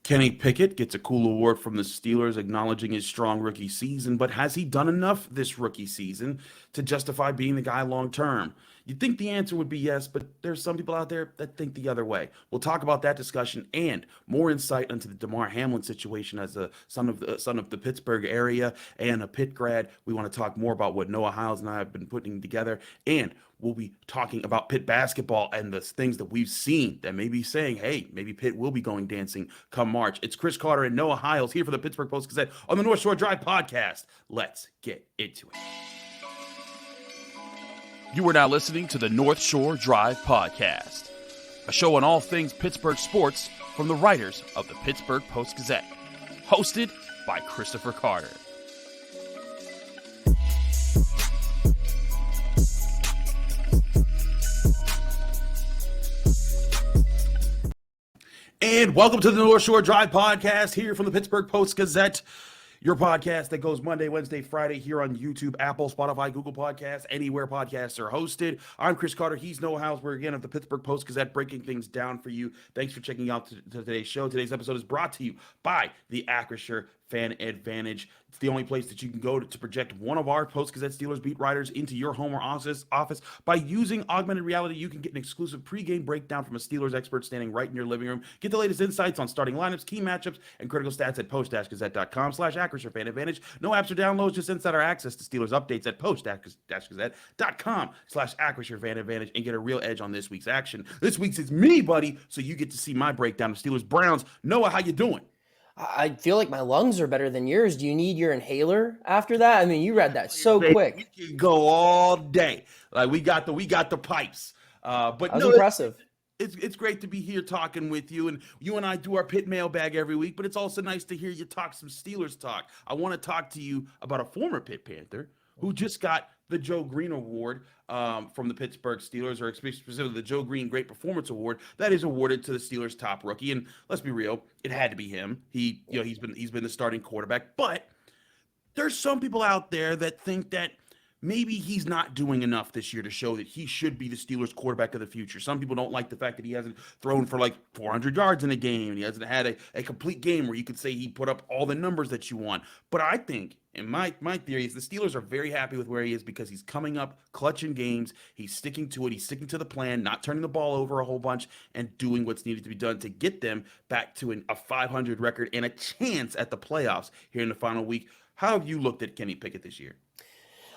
Kenny Pickett gets a cool award from the Steelers acknowledging his strong rookie season, but has he done enough this rookie season to justify being the guy long term? You'd think the answer would be yes, but there's some people out there that think the other way. We'll talk about that discussion and more insight into the Damar Hamlin situation as a son of the Pittsburgh area and a Pitt grad. We want to talk more about what Noah Hiles and I have been putting together, and we'll be talking about Pitt basketball and the things that we've seen that may be saying, hey, maybe Pitt will be going dancing come March. It's Chris Carter and Noah Hiles here for the Pittsburgh Post-Gazette on the North Shore Drive podcast. Let's get into it. You are now listening to the North Shore Drive podcast, a show on all things Pittsburgh sports from the writers of the Pittsburgh Post-Gazette, hosted by Christopher Carter. And welcome to the North Shore Drive podcast here from the Pittsburgh Post-Gazette, your podcast that goes Monday, Wednesday, Friday here on YouTube, Apple, Spotify, Google Podcasts, anywhere podcasts are hosted. I'm Chris Carter. He's Noah Hiles. We're again at the Pittsburgh Post-Gazette breaking things down for you. Thanks for checking out today's show. Today's episode is brought to you by the Acrisure Fan Advantage. It's the only place that you can go to project one of our Post-Gazette Steelers beat writers into your home or office. By using augmented reality, you can get an exclusive pregame breakdown from a Steelers expert standing right in your living room. Get the latest insights on starting lineups, key matchups, and critical stats at post-gazette.com/Acrisure Fan Advantage. No apps or downloads, just insider access to Steelers updates at post-gazette.com/Acrisure Fan Advantage and get a real edge on this week's action. This week's is me, buddy, so you get to see my breakdown of Steelers Browns. Noah, how you doing? I feel like my lungs are better than yours. Do you need your inhaler after that? I mean, you read that so quick. We can go all day. Like we got the pipes. But that was impressive. It's great to be here talking with you, and you and I do our Pitt mailbag every week. But it's also nice to hear you talk some Steelers talk. I want to talk to you about a former Pitt Panther who just got the Joe Green Award from the Pittsburgh Steelers, or specifically the Joe Green Great Performance Award that is awarded to the Steelers' top rookie. And let's be real, it had to be him. He's been the starting quarterback, but there's some people out there that think that maybe he's not doing enough this year to show that he should be the Steelers quarterback of the future. Some people don't like the fact that he hasn't thrown for like 400 yards in a game. He hasn't had a complete game where you could say he put up all the numbers that you want. But I think, and my theory is the Steelers are very happy with where he is because he's coming up clutch in games. He's sticking to it. He's sticking to the plan, not turning the ball over a whole bunch and doing what's needed to be done to get them back to a 500 record and a chance at the playoffs here in the final week. How have you looked at Kenny Pickett this year?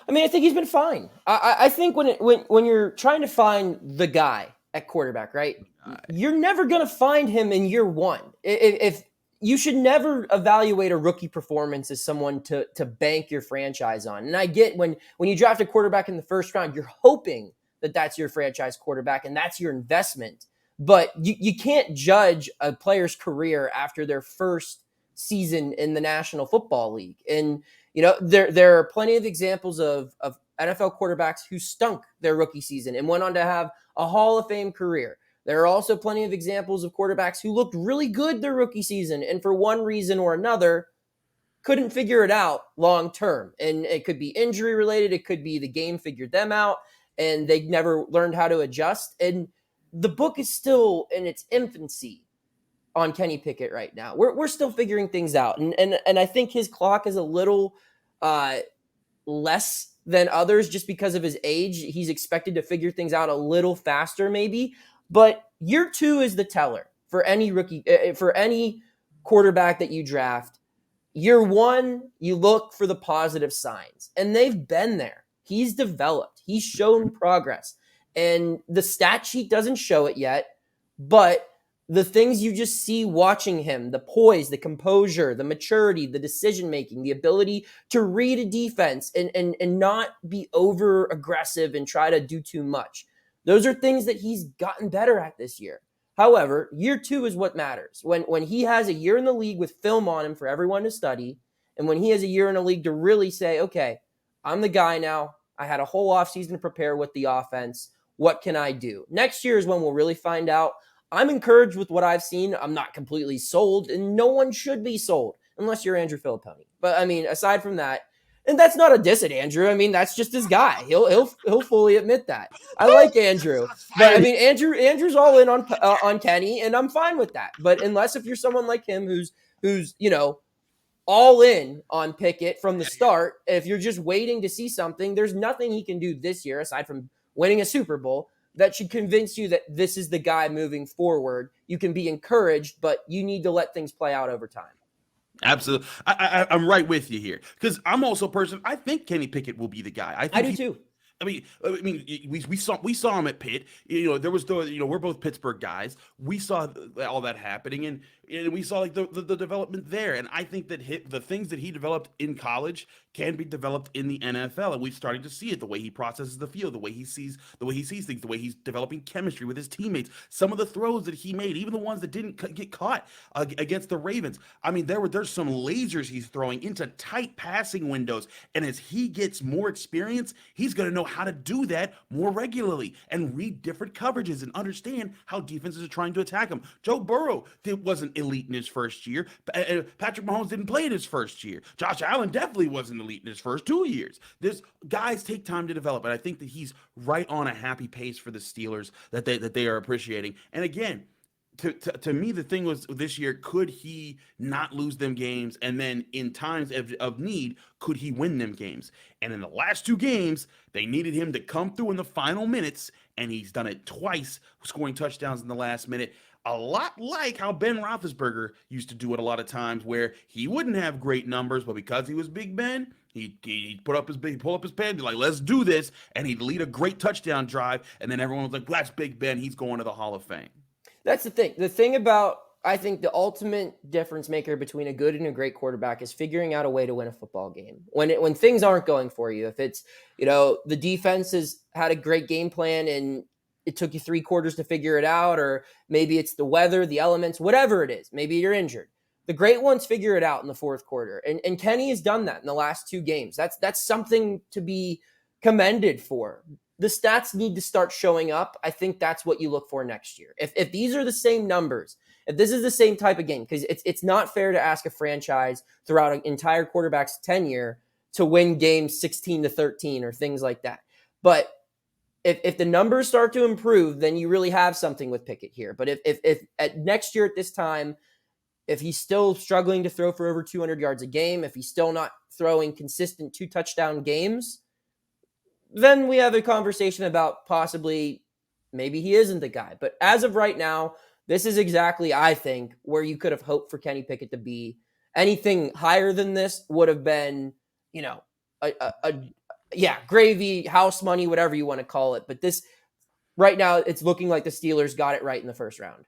I mean, I think he's been fine. I think when you're trying to find the guy at quarterback, right, you're never going to find him in year one. If you should never evaluate a rookie performance as someone to bank your franchise on. And I get when you draft a quarterback in the first round, you're hoping that that's your franchise quarterback and that's your investment. But you can't judge a player's career after their first season in the National Football League. And you know, there are plenty of examples of NFL quarterbacks who stunk their rookie season and went on to have a Hall of Fame career. There are also plenty of examples of quarterbacks who looked really good their rookie season and for one reason or another couldn't figure it out long term. And it could be injury related. It could be the game figured them out and they never learned how to adjust. And the book is still in its infancy on Kenny Pickett right now. We're still figuring things out. And I think his clock is a little less than others just because of his age. He's expected to figure things out a little faster maybe. But year two is the teller for any rookie, for any quarterback that you draft. Year one, you look for the positive signs. And they've been there. He's developed. He's shown progress. And the stat sheet doesn't show it yet, but the things you just see watching him, the poise, the composure, the maturity, the decision-making, the ability to read a defense and not be over-aggressive and try to do too much. Those are things that he's gotten better at this year. However, year two is what matters. When he has a year in the league with film on him for everyone to study, and when he has a year in the league to really say, okay, I'm the guy now. I had a whole offseason to prepare with the offense. What can I do? Next year is when we'll really find out. I'm encouraged with what I've seen. I'm not completely sold, and no one should be sold unless you're Andrew Filipponi. But, I mean, aside from that, And that's not a diss at Andrew. I mean, that's just his guy. He'll fully admit that. I like Andrew, but I mean, Andrew's all in on Kenny, and I'm fine with that. But unless if you're someone like him who's all in on Pickett from the start, if you're just waiting to see something, there's nothing he can do this year aside from winning a Super Bowl that should convince you that this is the guy moving forward. You can be encouraged, but you need to let things play out over time. Absolutely. I'm right with you here because I'm also a person. I think Kenny Pickett will be the guy. I do too. I mean, we saw him at Pitt. There was we're both Pittsburgh guys. We saw all that happening, and we saw like the development there. And I think that the things that he developed in college can be developed in the NFL, and we've started to see it. The way he processes the field, the way he sees things, the way he's developing chemistry with his teammates. Some of the throws that he made, even the ones that didn't get caught against the Ravens. I mean, there's some lasers he's throwing into tight passing windows, and as he gets more experience, he's going to know how to do that more regularly and read different coverages and understand how defenses are trying to attack him. Joe Burrow wasn't elite in his first year. Patrick Mahomes didn't play in his first year. Josh Allen definitely wasn't elite in his first 2 years. This guys take time to develop, and I think that he's right on a happy pace for the Steelers that they are appreciating. And again, to me, the thing was this year, could he not lose them games? And then in times of need, could he win them games? And in the last 2 games, they needed him to come through in the final minutes, and he's done it twice, scoring touchdowns in the last minute. A lot like how Ben Roethlisberger used to do it a lot of times, where he wouldn't have great numbers, but because he was Big Ben, he'd pull up his pants, be like, let's do this, and he'd lead a great touchdown drive, and then everyone was like, well, that's Big Ben, he's going to the Hall of Fame. That's the thing. The thing about, I think, the ultimate difference maker between a good and a great quarterback is figuring out a way to win a football game. When things aren't going for you, if it's, the defense has had a great game plan and it took you 3 quarters to figure it out, or maybe it's the weather, the elements, whatever it is. Maybe you're injured. The great ones figure it out in the fourth quarter. And Kenny has done that in the last 2 games. That's something to be commended for. The stats need to start showing up. I think that's what you look for next year. If these are the same numbers, if this is the same type of game, because it's not fair to ask a franchise throughout an entire quarterback's tenure to win games 16-13 or things like that. But if the numbers start to improve, then you really have something with Pickett here. But if at next year at this time, if he's still struggling to throw for over 200 yards a game, if he's still not throwing consistent 2 touchdown games, then we have a conversation about possibly maybe he isn't the guy. But as of right now, this is exactly, I think, where you could have hoped for Kenny Pickett to be. Anything higher than this would have been, gravy, house money, whatever you want to call it. But this, right now, it's looking like the Steelers got it right in the first round.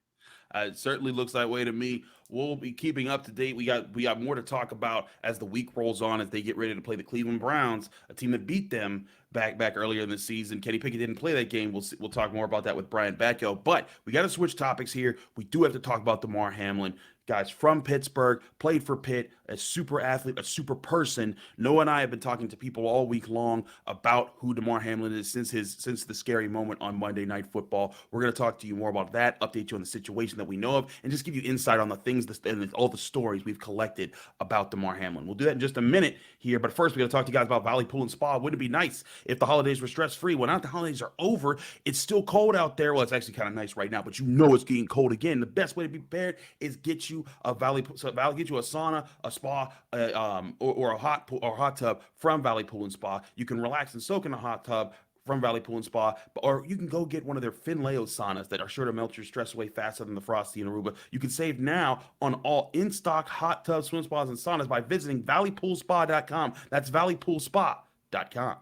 It certainly looks that way to me. We'll be keeping up to date. We got more to talk about as the week rolls on, as they get ready to play the Cleveland Browns, a team that beat them back earlier in the season. Kenny Pickett didn't play that game. We'll talk more about that with Brian Batko. But we got to switch topics here. We do have to talk about Damar Hamlin. Guys from Pittsburgh, played for Pitt, a super athlete, a super person. Noah and I have been talking to people all week long about who Damar Hamlin is since the scary moment on Monday Night Football. We're going to talk to you more about that, update you on the situation that we know of, and just give you insight on the things and all the stories we've collected about Damar Hamlin. We'll do that in just a minute here, but first we got to talk to you guys about Valley Pool and Spa. Wouldn't it be nice if the holidays were stress-free? Well, now the holidays are over. It's still cold out there. Well, it's actually kind of nice right now, but it's getting cold again. The best way to be prepared is get you a get you a sauna, a spa, or a hot tub from Valley Pool and Spa. You can relax and soak in a hot tub from Valley Pool and Spa, or you can go get one of their Finleo saunas that are sure to melt your stress away faster than the Frosty in Aruba. You can save now on all in-stock hot tubs, swim spas, and saunas by visiting valleypoolspa.com. That's valleypoolspa.com.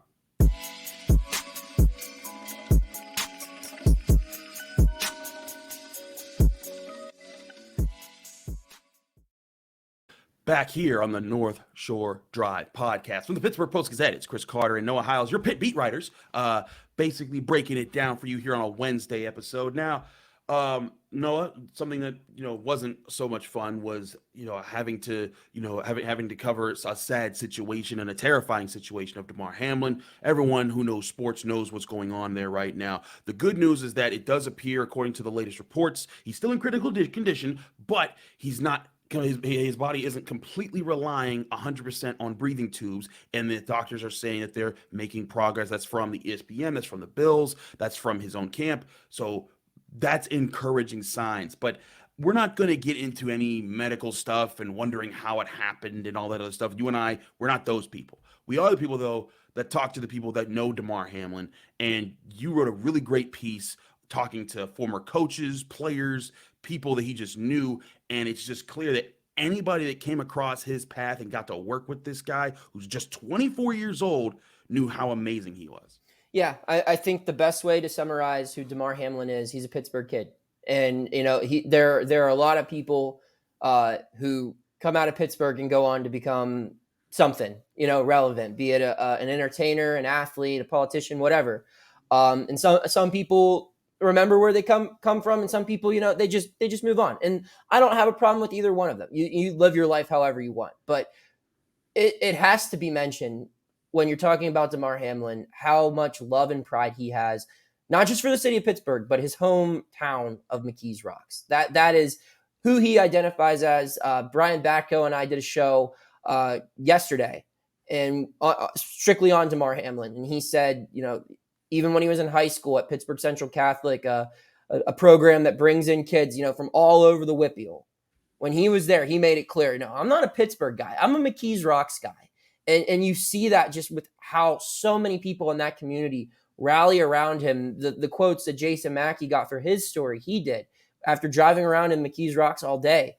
Back here on the North Shore Drive podcast from the Pittsburgh Post-Gazette, it's Chris Carter and Noah Hiles, your Pitt beat writers, basically breaking it down for you here on a Wednesday episode. Now, Noah, something that wasn't so much fun was having to cover a sad situation and a terrifying situation of Damar Hamlin. Everyone who knows sports knows what's going on there right now. The good news is that it does appear, according to the latest reports, he's still in critical condition, but he's not his body isn't completely relying 100% on breathing tubes, and the doctors are saying that they're making progress. That's from the ESPN, that's from the Bills, that's from his own camp. So that's encouraging signs. But we're not going to get into any medical stuff and wondering how it happened and all that other stuff. You and I, we're not those people. We are the people, though, that talk to the people that know Damar Hamlin. And you wrote a really great piece talking to former coaches, players, people that he just knew. And it's just clear that anybody that came across his path and got to work with this guy who's just 24 years old knew how amazing he was. Yeah, I think the best way to summarize who Damar Hamlin is, he's a Pittsburgh kid. And, there are a lot of people who come out of Pittsburgh and go on to become something, relevant, be it an entertainer, an athlete, a politician, whatever. And some people remember where they come from, and some people, they just move on. And I don't have a problem with either one of them. You live your life however you want, but it has to be mentioned when you're talking about Damar Hamlin, how much love and pride he has, not just for the city of Pittsburgh, but his hometown of McKees Rocks. That is who he identifies as. Brian Batko and I did a show yesterday, and strictly on Damar Hamlin. And he said, even when he was in high school at Pittsburgh Central Catholic, a program that brings in kids, from all over the Whitfield, when he was there, he made it clear, no, I'm not a Pittsburgh guy. I'm a McKees Rocks guy. And you see that just with how so many people in that community rally around him. The quotes that Jason Mackey got for his story, he did after driving around in McKees Rocks all day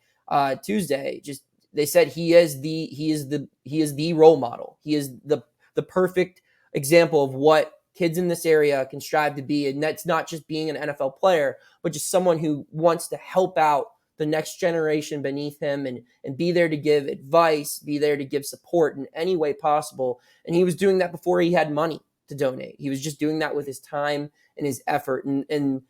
Tuesday. Just they said he is the role model. He is the perfect example of what kids in this area can strive to be, and that's not just being an NFL player, but just someone who wants to help out the next generation beneath him and be there to give advice, be there to give support in any way possible. And he was doing that before he had money to donate. He was just doing that with his time and his effort. And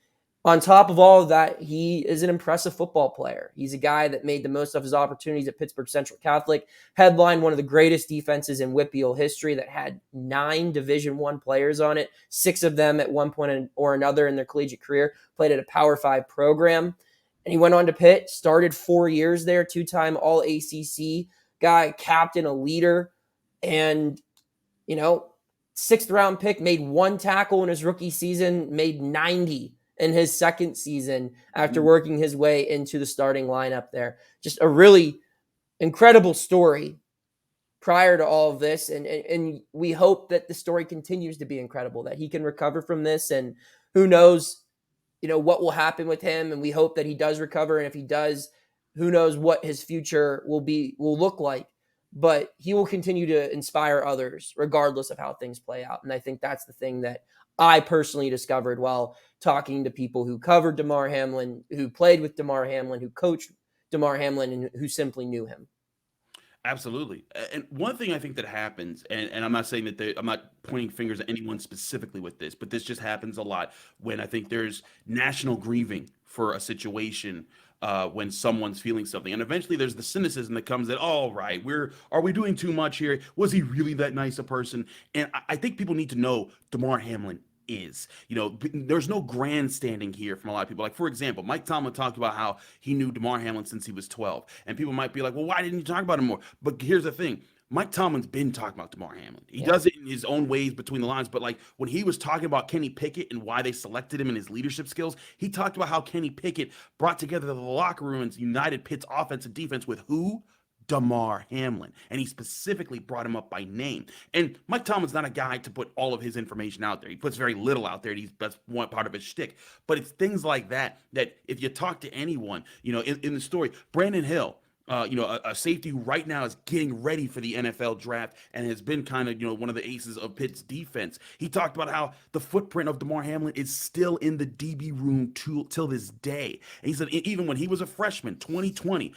on top of all of that, he is an impressive football player. He's a guy that made the most of his opportunities at Pittsburgh Central Catholic, headlined one of the greatest defenses in Whitfield history that had 9 Division I players on it, 6 of them at one point or another in their collegiate career, played at a Power 5 program. And he went on to Pitt, started 4 years there, 2-time All-ACC guy, captain, a leader, and, 6th round pick, made 1 tackle in his rookie season, made 90 in his second season after working his way into the starting lineup there. Just a really incredible story prior to all of this. And we hope that the story continues to be incredible, that he can recover from this, and who knows, what will happen with him. And we hope that he does recover. And if he does, who knows what his future will look like, but he will continue to inspire others regardless of how things play out. And I think that's the thing that I personally discovered while talking to people who covered Damar Hamlin, who played with Damar Hamlin, who coached Damar Hamlin, and who simply knew him. Absolutely. And one thing I think that happens, and I'm not saying that I'm not pointing fingers at anyone specifically with this, but this just happens a lot when I think there's national grieving for a situation when someone's feeling something. And eventually there's the cynicism that comes that, all right, are we doing too much here? Was he really that nice a person? And I think people need to know Damar Hamlin is. There's no grandstanding here from a lot of people. Like, for example, Mike Tomlin talked about how he knew Damar Hamlin since he was 12. And people might be like, well, why didn't you talk about him more? But here's the thing. Mike Tomlin's been talking about Damar Hamlin. He does it in his own ways between the lines. But like when he was talking about Kenny Pickett and why they selected him and his leadership skills, he talked about how Kenny Pickett brought together the locker room and united Pitt's offense and defense with who? Damar Hamlin. And he specifically brought him up by name. And Mike Tomlin's not a guy to put all of his information out there. He puts very little out there. That's one part of his shtick. But it's things like that if you talk to anyone, in the story, Brandon Hill, a safety who right now is getting ready for the NFL draft and has been kind of, one of the aces of Pitt's defense. He talked about how the footprint of Damar Hamlin is still in the DB room till this day. And he said even when he was a freshman, 2020,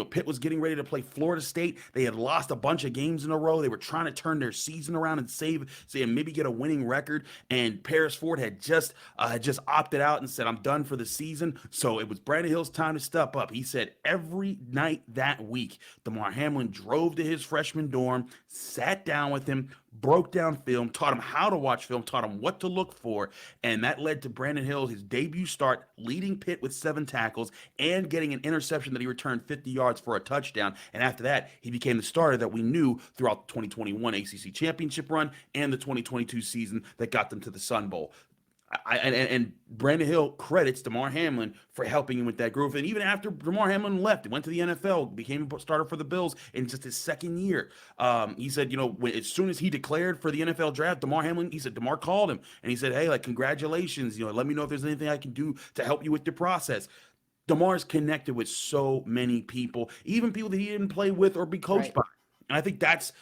Pitt was getting ready to play Florida State. They had lost a bunch of games in a row. They were trying to turn their season around and maybe get a winning record. And Paris Ford had just opted out and said, I'm done for the season. So it was Brandon Hill's time to step up. He said every night night that week, Damar Hamlin drove to his freshman dorm, sat down with him, broke down film, taught him how to watch film, taught him what to look for, and that led to Brandon Hill, his debut start, leading Pitt with 7 tackles and getting an interception that he returned 50 yards for a touchdown. And after that, he became the starter that we knew throughout the 2021 ACC championship run and the 2022 season that got them to the Sun Bowl. And Brandon Hill credits Damar Hamlin for helping him with that growth. And even after Damar Hamlin left and went to the NFL, became a starter for the Bills in just his second year, he said, as soon as he declared for the NFL draft, Damar called him and he said, hey, like, congratulations, let me know if there's anything I can do to help you with your process. Damar's connected with so many people, even people that he didn't play with or be coached by. And I think that's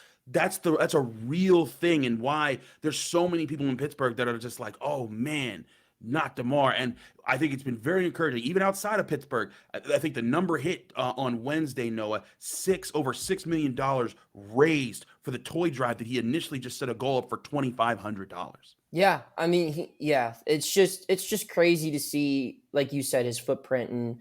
a real thing, and why there's so many people in Pittsburgh that are just like, oh man, not Demar. And I think it's been very encouraging, even outside of Pittsburgh. I think the number hit on Wednesday, Noah, over $6 million raised for the toy drive that he initially just set a goal up for $2,500. Yeah, I mean, it's just crazy to see, like you said, his footprint and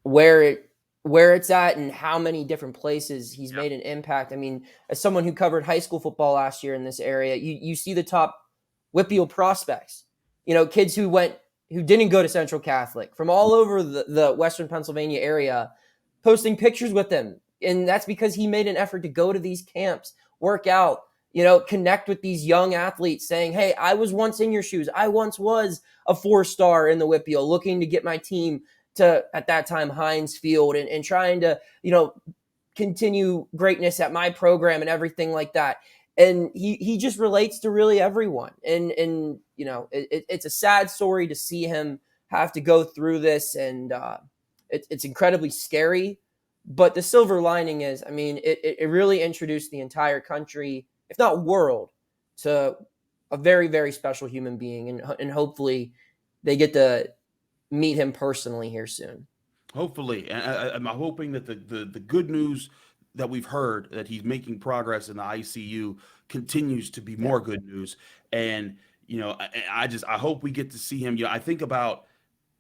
where it's at and how many different places he's made an impact. I mean, as someone who covered high school football last year in this area, you see the top Whippeal prospects, kids who didn't go to Central Catholic from all over the Western Pennsylvania area, posting pictures with him. And that's because he made an effort to go to these camps, work out, connect with these young athletes, saying, hey, I was once in your shoes. I once was a 4-star in the Whippeal, looking to get my team to, at that time, Heinz Field, and trying to, continue greatness at my program and everything like that. And he just relates to really everyone. And it's a sad story to see him have to go through this. And it's incredibly scary. But the silver lining is, I mean, it really introduced the entire country, if not world, to a very, very special human being. And hopefully they get to meet him personally here soon. Hopefully. And I'm hoping that the good news that we've heard, that he's making progress in the ICU, continues to be more good news. And, I hope we get to see him. I think about,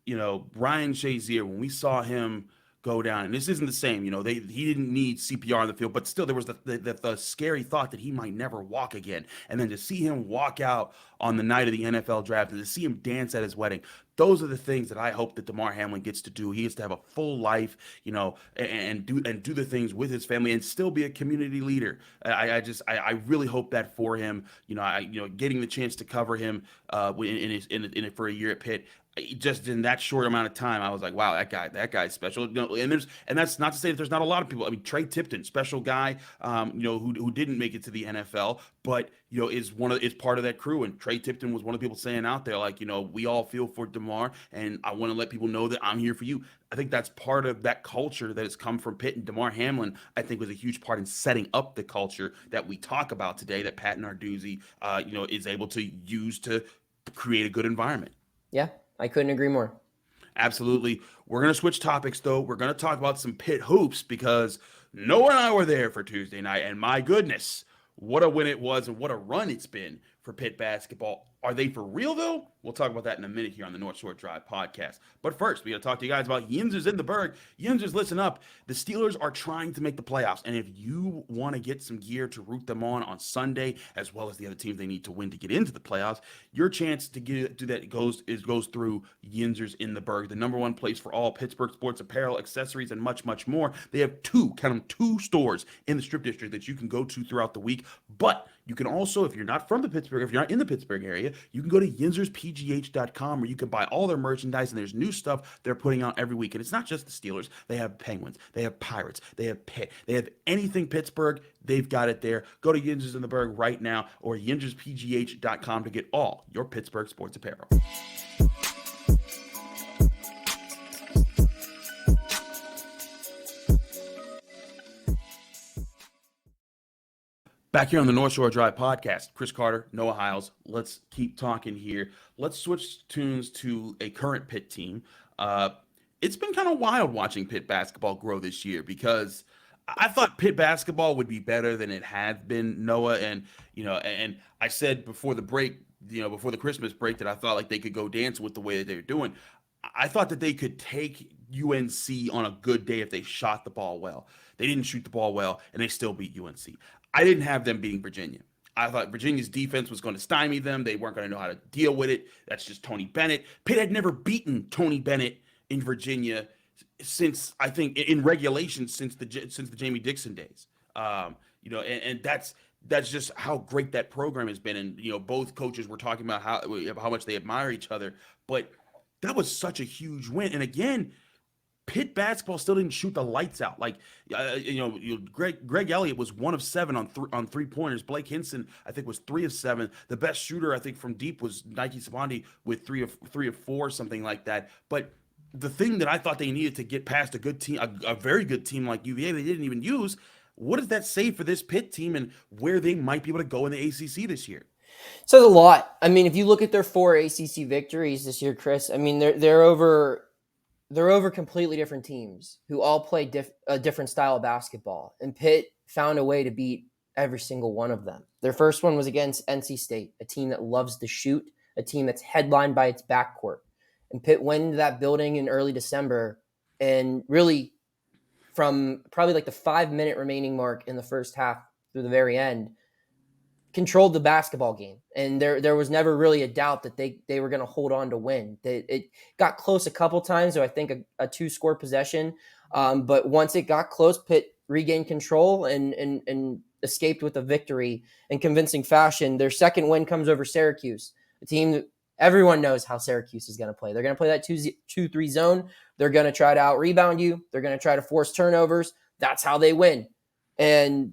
Ryan Shazier, when we saw him go down, and this isn't the same, he didn't need CPR on the field, but still there was the scary thought that he might never walk again. And then to see him walk out on the night of the NFL draft and to see him dance at his wedding, those are the things that I hope that Damar Hamlin gets to do. He gets to have a full life, and do the things with his family and still be a community leader. I really hope that for him. Getting the chance to cover him in for a year at Pitt, just in that short amount of time, I was like, wow, that guy's special. And that's not to say that there's not a lot of people. I mean, Trey Tipton, special guy, who didn't make it to the NFL, but is part of that crew. And Trey Tipton was one of the people saying out there, like, we all feel for Demar, and I want to let people know that I'm here for you. I think that's part of that culture that has come from Pitt, and Damar Hamlin, I think, was a huge part in setting up the culture that we talk about today, that Pat Narduzzi, is able to use to create a good environment. Yeah, I couldn't agree more. Absolutely. We're going to switch topics, though. We're going to talk about some Pitt hoops, because Noah and I were there for Tuesday night, and my goodness, what a win it was, and what a run it's been for Pitt basketball. Are they for real, though? We'll talk about that in a minute here on the North Shore Drive podcast. But first, we got to talk to you guys about Yinzers in the Berg. Yinzers, listen up. The Steelers are trying to make the playoffs, and if you want to get some gear to root them on Sunday, as well as the other teams they need to win to get into the playoffs, your chance to do that goes through Yinzers in the Berg, the number one place for all Pittsburgh sports apparel, accessories, and much, much more. They have two stores in the Strip District that you can go to throughout the week, but you can also, if you're not from the Pittsburgh, if you're not in the Pittsburgh area, you can go to yinzerspgh.com, where you can buy all their merchandise, and there's new stuff they're putting out every week. And it's not just the Steelers. They have Penguins. They have Pirates. They have Pitt. They have anything Pittsburgh. They've got it there. Go to Yinzers in the Berg right now, or yinzerspgh.com to get all your Pittsburgh sports apparel. Back here on the North Shore Drive podcast, Chris Carter, Noah Hiles. Let's keep talking here. Let's switch tunes to a current Pitt team. It's been kind of wild watching Pitt basketball grow this year, because I thought Pitt basketball would be better than it had been, Noah. And I said before the break, before the Christmas break, that I thought like they could go dance with the way that they were doing. I thought that they could take UNC on a good day if they shot the ball well. They didn't shoot the ball well, and they still beat UNC. I didn't have them beating Virginia. I thought Virginia's defense was going to stymie them. They weren't going to know how to deal with it. That's just Tony Bennett. Pitt had never beaten Tony Bennett in Virginia since, I think, in regulation since the Jamie Dixon days. And that's just how great that program has been. And both coaches were talking about how much they admire each other. But that was such a huge win. And again, Pitt basketball still didn't shoot the lights out. Like, Greg Elliott was 1 of 7 on 3-pointers. Blake Hinson, I think, was 3 of 7. The best shooter, I think, from deep was Nike Sabandi with 3 of 4, something like that. But the thing that I thought they needed to get past a good team, a very good team like UVA, they didn't even use. What does that say for this Pitt team and where they might be able to go in the ACC this year? So a lot. I mean, if you look at their 4 ACC victories this year, Chris, I mean, they're over completely different teams who all play a different style of basketball. And Pitt found a way to beat every single one of them. Their first one was against NC State, a team that loves to shoot, a team that's headlined by its backcourt. And Pitt went into that building in early December and really from probably like the 5-minute remaining mark in the first half through the very end, controlled the basketball game. And there was never really a doubt that they were going to hold on to win. It got close a couple times, so I think a 2-score possession. But once it got close, Pitt regained control and escaped with a victory in convincing fashion. Their second win comes over Syracuse, a team that everyone knows how Syracuse is going to play. They're going to play that 2-3 zone. They're going to try to out-rebound you. They're going to try to force turnovers. That's how they win. And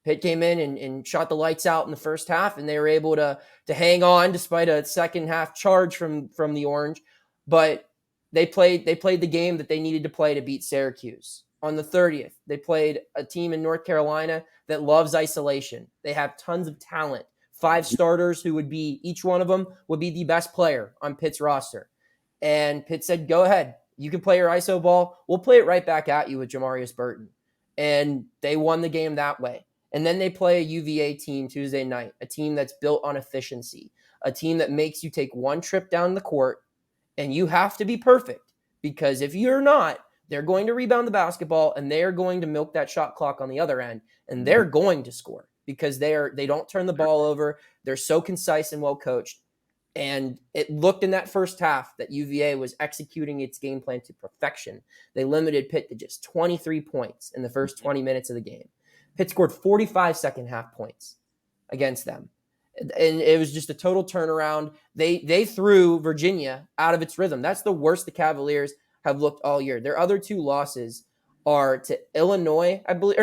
Pitt came in and shot the lights out in the first half, and they were able to hang on despite a second half charge from the Orange. But they played the game that they needed to play to beat Syracuse. On the 30th, they played a team in North Carolina that loves isolation. They have tons of talent. 5 starters who would be, each one of them would be the best player on Pitt's roster. And Pitt said, go ahead. You can play your ISO ball. We'll play it right back at you with Jamarius Burton. And they won the game that way. And then they play a UVA team Tuesday night, a team that's built on efficiency, a team that makes you take one trip down the court, and you have to be perfect, because if you're not, they're going to rebound the basketball and they're going to milk that shot clock on the other end, and they're going to score because they don't turn the ball over. They're so concise and well coached. And it looked in that first half that UVA was executing its game plan to perfection. They limited Pitt to just 23 points in the first 20 minutes of the game. Pitt scored 45 second half points against them. And it was just a total turnaround. They threw Virginia out of its rhythm. That's the worst the Cavaliers have looked all year. Their other 2 losses are to Illinois, I believe,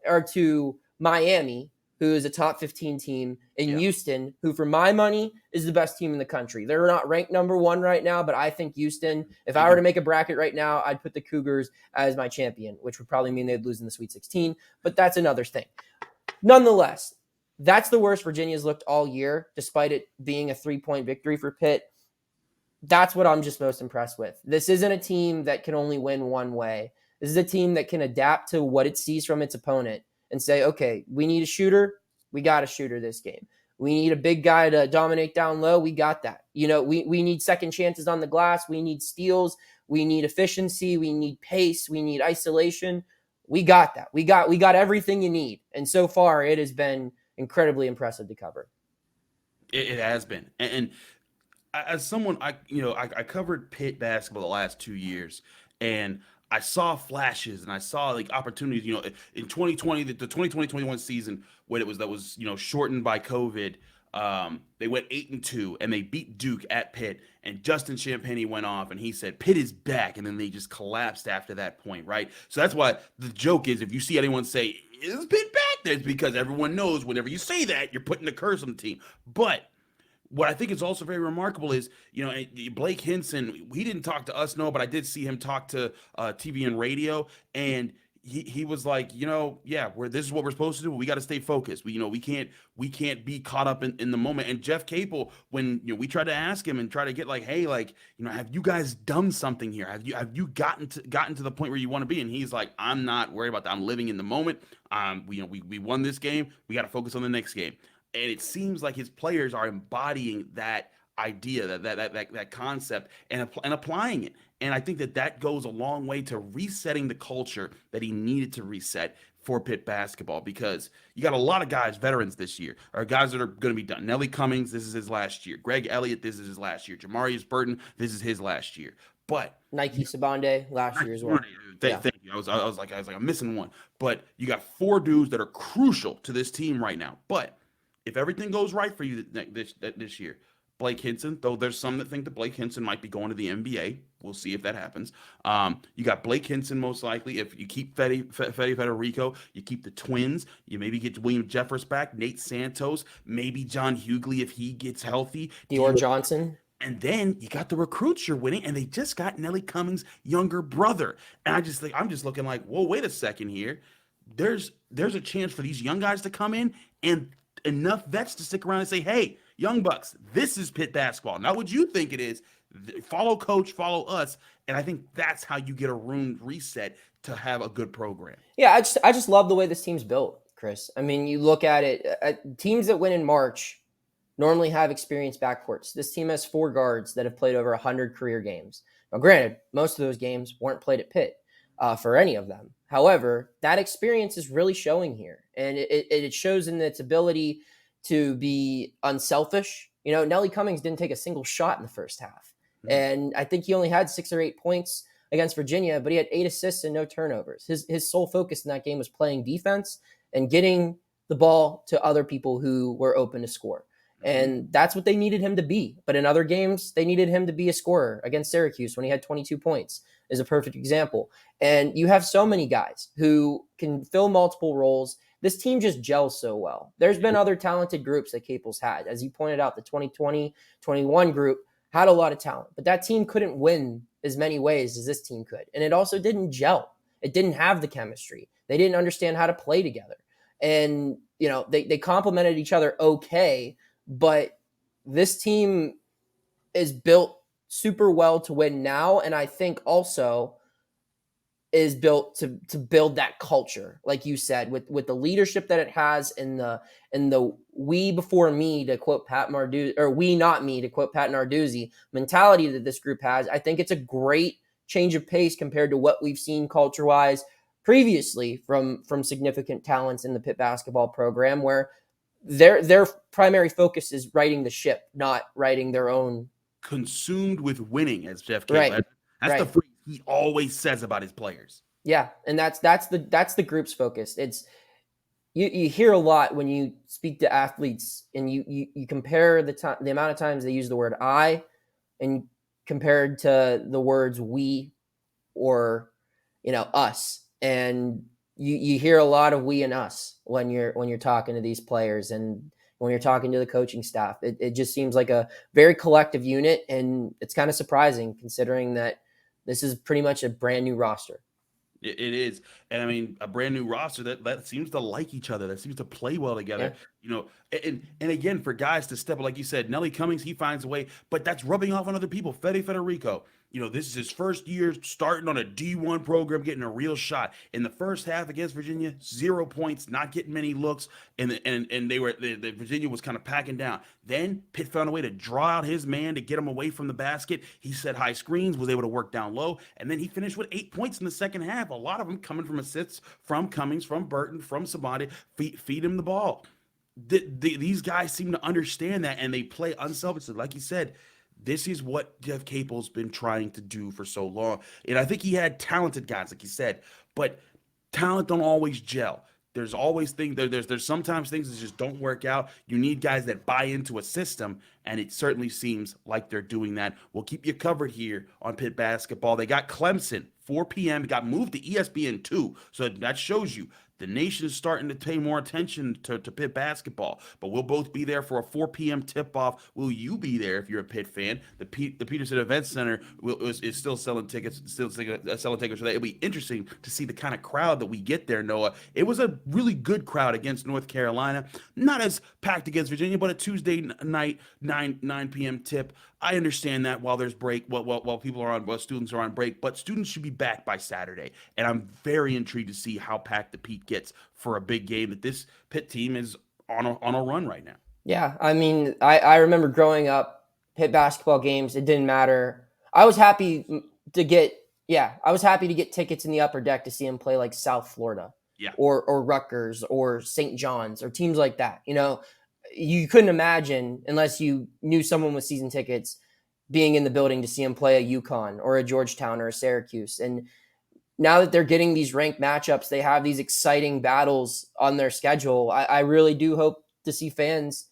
or to Miami, who is a top 15 team, in Houston, who for my money is the best team in the country. They're not ranked number 1 right now, but I think Houston, if I were to make a bracket right now, I'd put the Cougars as my champion, which would probably mean they'd lose in the Sweet 16, but that's another thing. Nonetheless, that's the worst Virginia's looked all year, despite it being a 3-point victory for Pitt. That's what I'm just most impressed with. This isn't a team that can only win one way. This is a team that can adapt to what it sees from its opponent and say, okay, we need a shooter. We got a shooter this game. We need a big guy to dominate down low. We got that. We need second chances on the glass. We need steals. We need efficiency. We need pace. We need isolation. We got that. We got everything you need. And so far, it has been incredibly impressive to cover. It has been. And as someone, I covered Pitt basketball the last 2 years, and I saw flashes and I saw like opportunities, in 2020, the 2020-21 season, when that was shortened by COVID. They went 8-2 and they beat Duke at Pitt, and Justin Champagnie went off and he said, Pitt is back. And then they just collapsed after that point. Right. So that's why the joke is, if you see anyone say, is Pitt back? It's because everyone knows whenever you say that, you're putting a curse on the team. But what I think is also very remarkable is, Blake Hinson, he didn't talk to us, no, but I did see him talk to TV and radio, and he was like, this is what we're supposed to do. We got to stay focused. We can't be caught up in the moment. And Jeff Capel, when we tried to ask him and try to get like, hey, like, have you guys done something here? Have you gotten to the point where you want to be? And he's like, I'm not worried about that. I'm living in the moment. We won this game. We got to focus on the next game. And it seems like his players are embodying that idea, that concept, and applying it. And I think that goes a long way to resetting the culture that he needed to reset for Pitt basketball, because you got a lot of guys, veterans this year, or guys that are going to be done. Nelly Cummings, this is his last year. Greg Elliott, this is his last year. Jamarius Burton, this is his last year. But Nike Sabande last year as well. Thank you. I was like, I'm missing one. But you got 4 dudes that are crucial to this team right now. But if everything goes right for you this year, Blake Hinson, though there's some that think that Blake Hinson might be going to the NBA. We'll see if that happens. You got Blake Hinson most likely. If you keep Federico, you keep the twins. You maybe get William Jeffers back, Nate Santos, maybe John Hughley if he gets healthy. Dior Johnson. And then you got the recruits you're winning, and they just got Nelly Cummings' younger brother. And I'm just looking like, whoa, wait a second here. There's a chance for these young guys to come in and enough vets to stick around and say, hey, Young Bucks, this is Pitt basketball. Not what you think it is. Follow coach, follow us. And I think that's how you get a room reset to have a good program. Yeah, I just love the way this team's built, Chris. I mean, you look at it, teams that win in March normally have experienced backcourts. This team has 4 guards that have played over 100 career games. Now, granted, most of those games weren't played at Pitt for any of them. However, that experience is really showing here, and it shows in its ability to be unselfish. You know, Nelly Cummings didn't take a single shot in the first half. Mm-hmm. And I think he only had 6 or 8 points against Virginia, but he had 8 assists and no turnovers. His sole focus in that game was playing defense and getting the ball to other people who were open to score. And that's what they needed him to be. But in other games, they needed him to be a scorer. Against Syracuse, when he had 22 points, is a perfect example. And you have so many guys who can fill multiple roles. This team just gels so well. There's been other talented groups that Capel's had. As you pointed out, the 2020-21 group had a lot of talent. But that team couldn't win as many ways as this team could. And it also didn't gel. It didn't have the chemistry. They didn't understand how to play together. And, you know, they complemented each other okay. But this team is built super well to win now, and I think also is built to build that culture, like you said, with the leadership that it has, and the we before me, to quote Pat Narduzzi, or we not me, to quote Pat Narduzzi, mentality that this group has. I think it's a great change of pace compared to what we've seen culture-wise previously from significant talents in the Pitt basketball program, where their primary focus is righting the ship, not writing their own. Consumed with winning, as Jeff Capel. Right. That's the phrase he always says about his players. Yeah, and that's the group's focus. It's you hear a lot when you speak to athletes, and you compare the amount of times they use the word I, and compared to the words we or us, and you hear a lot of we and us when you're talking to these players and when you're talking to the coaching staff. It just seems like a very collective unit, and it's kind of surprising considering that this is pretty much a brand new roster. It is. And I mean, a brand new roster that seems to like each other, that seems to play well together. Yeah. And again, for guys to step, like you said, Nelly Cummings, he finds a way, but that's rubbing off on other people. Federico, this is his first year starting on a D1 program, getting a real shot. In the first half against Virginia, 0 points, not getting many looks, and the Virginia was kind of packing down. Then Pitt found a way to draw out his man to get him away from the basket. He set high screens, was able to work down low, and then he finished with 8 points in the second half. A lot of them coming from assists from Cummings, from Burton, from Sabande. Feed him the ball. These guys seem to understand that, and they play unselfishly. Like you said, this is what Jeff Capel's been trying to do for so long. And I think he had talented guys, like you said, but talent don't always gel. There's always things, there's sometimes things that just don't work out. You need guys that buy into a system, and it certainly seems like they're doing that. We'll keep you covered here on Pitt basketball. They got Clemson, 4 p.m. It got moved to ESPN2, so that shows you the nation is starting to pay more attention to Pitt basketball. But we'll both be there for a 4 p.m. tip-off. Will you be there if you're a Pitt fan? The Peterson Event Center is still selling tickets, so that it'll be interesting to see the kind of crowd that we get there, Noah. It was a really good crowd against North Carolina. Not as packed against Virginia, but a Tuesday night, 9 p.m. tip. I understand that while there's break, while students are on break, but students should be back by Saturday. And I'm very intrigued to see how packed the Pete gets for a big game that this Pitt team is on a run right now. Yeah, I mean, I remember growing up Pitt basketball games. It didn't matter. I was happy to get tickets in the upper deck to see him play like South Florida, or Rutgers or St. John's or teams like that. You couldn't imagine, unless you knew someone with season tickets, being in the building to see him play a UConn or a Georgetown or a Syracuse. And now that they're getting these ranked matchups, they have these exciting battles on their schedule. I really do hope to see fans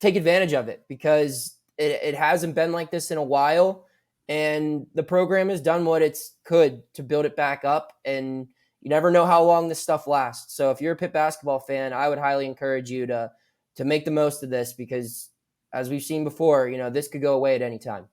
take advantage of it, because it hasn't been like this in a while, and the program has done what it's could to build it back up, and you never know how long this stuff lasts. So if you're a Pitt basketball fan, I would highly encourage you to make the most of this, because as we've seen before, this could go away at any time.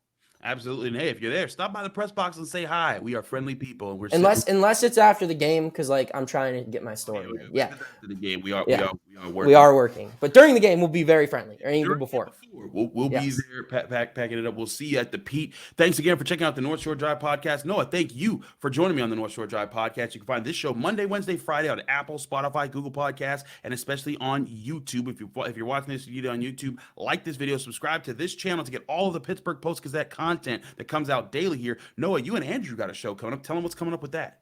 Absolutely. And hey, if you're there, stop by the press box and say hi. We are friendly people. And we're unless it's after the game, because I'm trying to get my story. After the game, we are working. We are working. But during the game, we'll be very friendly. Or even before. We'll be there packing it up. We'll see you at the Pete. Thanks again for checking out the North Shore Drive podcast. Noah, thank you for joining me on the North Shore Drive podcast. You can find this show Monday, Wednesday, Friday on Apple, Spotify, Google Podcasts, and especially on YouTube. If you're watching this video on YouTube, like this video, subscribe to this channel to get all of the Pittsburgh Post-Gazette content that comes out daily here. Noah, you and Andrew got a show coming up. Tell them what's coming up with that.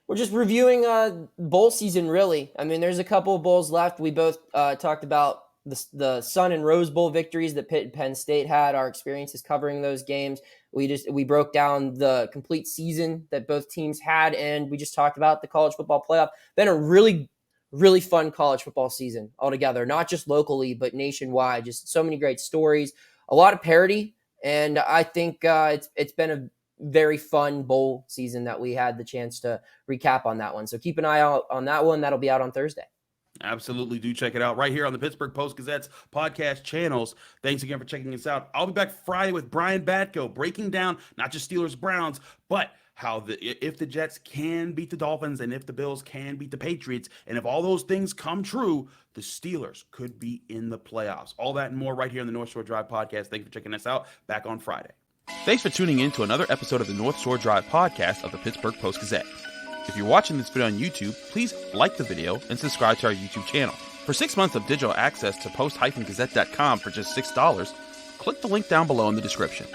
We're just reviewing bowl season, really. I mean, there's a couple of bowls left. We both talked about the Sun and Rose Bowl victories that Pitt and Penn State had, our experiences covering those games. We broke down the complete season that both teams had, and we just talked about the college football playoff. Been a really, really fun college football season altogether, not just locally, but nationwide. Just so many great stories, a lot of parity. And I think it's been a very fun bowl season that we had the chance to recap on that one. So keep an eye out on that one. That'll be out on Thursday. Absolutely. Do check it out right here on the Pittsburgh Post-Gazette's podcast channels. Thanks again for checking us out. I'll be back Friday with Brian Batko, breaking down not just Steelers Browns, but how if the Jets can beat the Dolphins and if the Bills can beat the Patriots, and if all those things come true, the Steelers could be in the playoffs. All that and more right here on the North Shore Drive podcast. Thanks for checking us out. Back on Friday. Thanks for tuning in to another episode of the North Shore Drive podcast of the Pittsburgh Post-Gazette. If you're watching this video on YouTube, please like the video and subscribe to our YouTube channel. For 6 months of digital access to post-gazette.com for just $6, click the link down below in the description.